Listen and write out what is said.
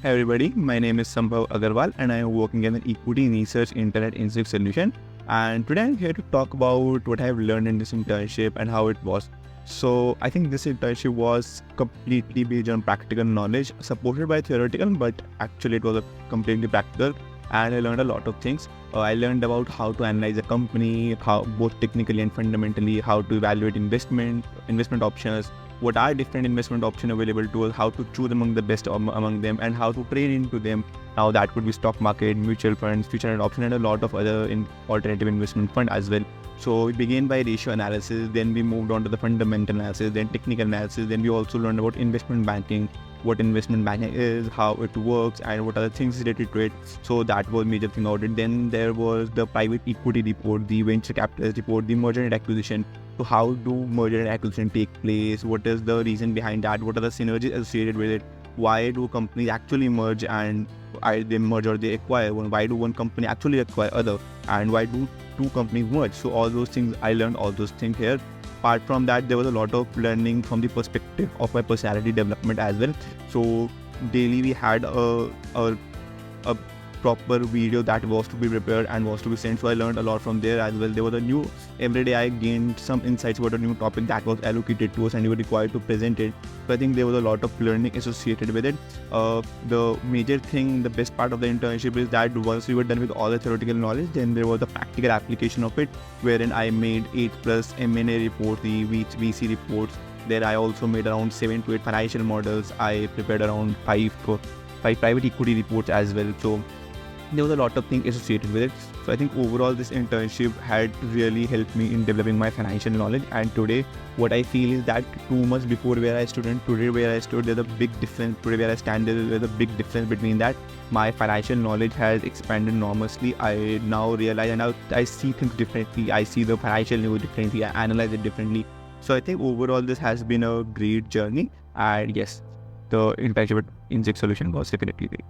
Hey everybody, my name is Sambhav Agarwal and I am working as an equity research intern at inSAKE solution. And today I'm here to talk about what I've learned in this internship and how it was. So I think this internship was completely based on practical knowledge, supported by theoretical, but actually it was a completely practical. And I learned a lot of things. I learned about how to analyze a company, how both technically and fundamentally, how to evaluate investment options, what are different investment options available to us, how to choose among the best among them, and how to trade into them. Now that could be stock market, mutual funds, future and option, and a lot of other alternative investment fund as well. So we began by ratio analysis, then we moved on to the fundamental analysis, then technical analysis, then we also learned about investment banking, what investment banking is, how it works, and what other things related to it. So that was major thing about it. Then there was the private equity report, the venture capitalist report, the merger and acquisition. So how do merger and acquisition take place? What is the reason behind that? What are the synergies associated with it? Why do companies actually merge and they merge or they acquire? Why do one company actually acquire other? And why do two companies merge? So all those things, I learned all those things here. Apart from that, there was a lot of learning from the perspective of my personality development as well. So daily we had a proper video that was to be prepared and was to be sent. So I learned a lot from there as well. There was a new, every day I gained some insights about a new topic that was allocated to us and we were required to present it. So I think there was a lot of learning associated with it. The major thing, the best part of the internship is that once we were done with all the theoretical knowledge, then there was a practical application of it, wherein I made 8+ M&A reports, the VC reports. There I also made around 7 to 8 financial models. I prepared around 5 private equity reports as well. So there was a lot of things associated with it. So I think overall this internship had really helped me in developing my financial knowledge. And today what I feel is that 2 months before where I stood and today where I stood, there's a big difference. Today where I stand, there's a big difference between that. My financial knowledge has expanded enormously. I now realize and I see things differently. I see the financial news differently. I analyze it differently. So I think overall this has been a great journey. And yes, the internship at inSAKE solution was definitely great.